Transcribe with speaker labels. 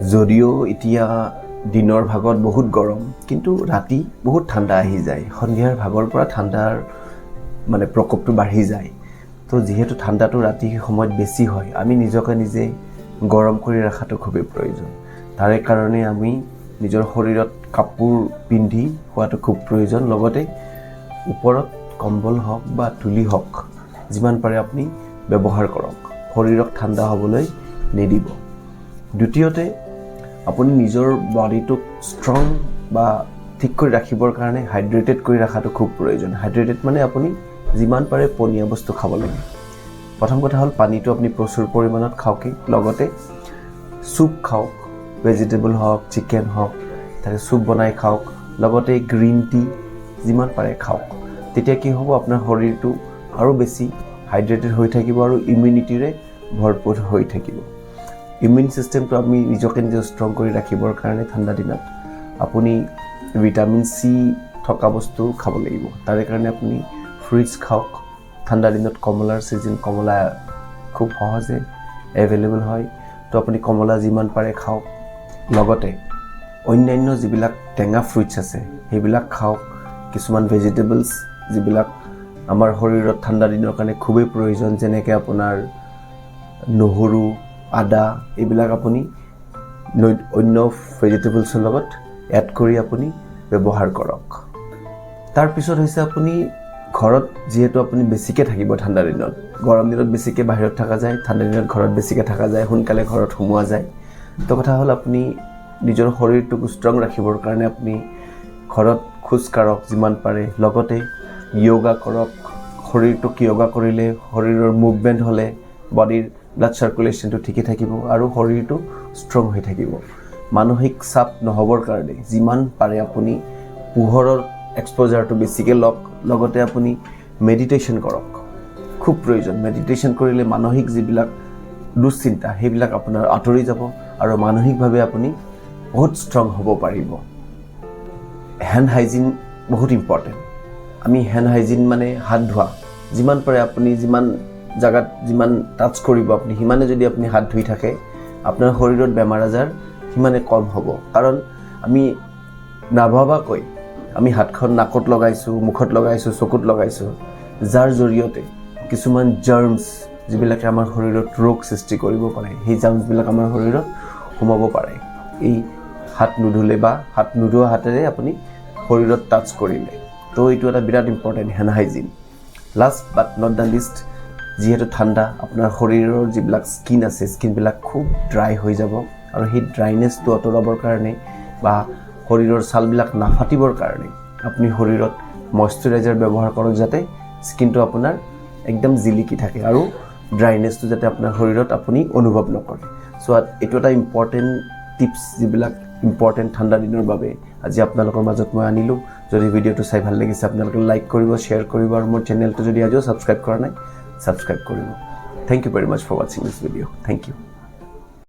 Speaker 1: যদিও এতিয়া দিনৰ ভাগত বহুত গৰম কিন্তু ৰাতি বহুত ঠাণ্ডা আহি যায় সন্ধিয়াৰ ভাগৰ পৰা ঠাণ্ডাৰ মানে প্ৰকোপটো বাঢ়ি যায় তো যেহেতু ঠাণ্ডাটো ৰাতি সময়ত বেছি হয় আমি নিজকে নিজে গৰম কৰি ৰাখাটো খুবেই প্ৰয়োজন তাৰে কাৰণে আমি নিজৰ শৰীৰত কাপোৰ পিন্ধি হোৱাটো খুব প্ৰয়োজন লগতে ওপৰত কম্বল হওক বা তুলি হওক যিমান পাৰে আপুনি ব্যৱহাৰ কৰক শৰীৰক ঠাণ্ডা হ'বলৈ নিদিব দ্বিতীয়তে আপুনি নিজৰ বডিটোক ষ্ট্ৰং বা ঠিক কৰি ৰাখিবৰ কাৰণে হাইড্ৰেটেড কৰি ৰাখাটো খুব প্ৰয়োজন হাইড্ৰেটেড মানে আপুনি যিমান পাৰে পনীয়া বস্তু খাব লাগে প্ৰথম কথা হ'ল পানীটো আপুনি প্ৰচুৰ পৰিমাণত খাওক লগতে চুপ খাওক ভেজিটেবল হওক চিকেন হওক তাকে চুপ বনাই খাওক লগতে গ্ৰীণ টি যিমান পাৰে খাওক তেতিয়া কি হ'ব আপোনাৰ শৰীৰটো আৰু বেছি হাইড্ৰেটেড হৈ থাকিব আৰু ইমিউনিটিৰে ভৰপূৰ হৈ থাকিব ইমিউন সিস্টেমটো আমি নিজকে নিজে ষ্ট্ৰং কৰি ৰাখিবৰ কাৰণে ঠাণ্ডা দিনত আপুনি ভিটামিন সি থকা বস্তু খাব লাগিব তাৰে কাৰণে আপুনি ফ্ৰুটছ খাওক ঠাণ্ডা দিনত কমলাৰ সিজন কমলা খুব সহজে এভেইলেবল হয় তো আপুনি কমলা যিমান পাৰে খাওক লগতে অন্যান্য যিবিলাক টেঙা ফ্ৰুটছ আছে সেইবিলাক খাওক কিছুমান ভেজিটেবলছ যিবিলাক আমাৰ শৰীৰত ঠাণ্ডা দিনৰ কাৰণে খুবেই প্ৰয়োজন যেনেকৈ আপোনাৰ নহৰু আদা এইবিলাক আপুনি অন্য ভেজিটেবলছৰ লগত এড কৰি আপুনি ব্যৱহাৰ কৰক তাৰপিছত হৈছে আপুনি ঘৰত যেহেতু আপুনি বেছিকৈ থাকিব ঠাণ্ডা দিনত গৰম দিনত বেছিকৈ বাহিৰত থকা যায় ঠাণ্ডা দিনত ঘৰত বেছিকৈ থকা যায় সোনকালে ঘৰত সোমোৱা যায় তো কথা হ'ল আপুনি নিজৰ শৰীৰটোক ষ্ট্ৰং ৰাখিবৰ কাৰণে আপুনি ঘৰত খোজ কাঢ়ক যিমান পাৰে লগতে য়োগা কৰক শৰীৰটোক য়োগা কৰিলে শৰীৰৰ মুভমেণ্ট হ'লে বডিৰ ব্লাড সাৰ্কুলেশ্যনটো ঠিকে থাকিব আৰু শৰীৰটো ষ্ট্ৰং হৈ থাকিব মানসিক চাপ নহবৰ কাৰণে যিমান পাৰে আপুনি পোহৰৰ এক্সপ'জাৰটো বেছিকৈ লওক লগতে আপুনি মেডিটেশ্যন কৰক খুব প্ৰয়োজন মেডিটেশ্যন কৰিলে মানসিক যিবিলাক দুশ্চিন্তা সেইবিলাক আপোনাৰ আঁতৰি যাব আৰু মানসিকভাৱে আপুনি বহুত ষ্ট্ৰং হ'ব পাৰিব হেণ্ড হাইজিন বহুত ইম্পৰ্টেণ্ট আমি হেণ্ড হাইজিন মানে হাত ধোৱা যিমান পাৰে আপুনি যিমান জাগাত যিমান টাচ কৰিব আপুনি সিমানে যদি আপুনি হাত ধুই থাকে আপোনাৰ শৰীৰত বেমাৰ আজাৰ সিমানে কম হ'ব কাৰণ আমি নাভাবাকৈ আমি হাতখন নাকত লগাইছোঁ মুখত লগাইছোঁ চকুত লগাইছোঁ যাৰ জৰিয়তে কিছুমান জাৰ্মছ যিবিলাকে আমাৰ শৰীৰত ৰোগ সৃষ্টি কৰিব পাৰে সেই জাৰ্মছবিলাক আমাৰ শৰীৰত সোমাব পাৰে এই হাত নুধুলে বা হাত নুধুৱা হাতেৰে আপুনি শৰীৰত টাচ কৰিলে তো এইটো এটা বিৰাট important hand hygiene last but not the least যেহেতু ঠাণ্ডা আপোনাৰ শৰীৰৰ যিবিলাক স্কিন আছে স্কিনবিলাক খুব ড্ৰাই হৈ যাব আৰু সেই ড্ৰাইনেছটো আঁতৰাবৰ কাৰণে বা শৰীৰৰ ছালবিলাক নাফাটিবৰ কাৰণে আপুনি শৰীৰত মইশ্চাৰাইজাৰ ব্যৱহাৰ কৰক যাতে স্কিনটো আপোনাৰ একদম জিলিকি থাকে আৰু ড্ৰাইনেছটো যাতে আপোনাৰ শৰীৰত আপুনি অনুভৱ নকৰে চ' এইটো এটা ইম্পৰ্টেণ্ট টিপছ যিবিলাক ইম্পৰ্টেণ্ট ঠাণ্ডা দিনৰ বাবে আজি আপোনালোকৰ মাজত মই আনিলোঁ যদি ভিডিঅ'টো চাই ভাল লাগিছে আপোনালোকে লাইক কৰিব শ্বেয়াৰ কৰিব আৰু মোৰ চেনেলটো যদি আজিও ছাবস্ক্ৰাইব কৰা নাই ছাবস্ক্ৰাইব কৰিব thank you very much for ৱাচিং দিছ ভিডিঅ' থ্যাংক ইউ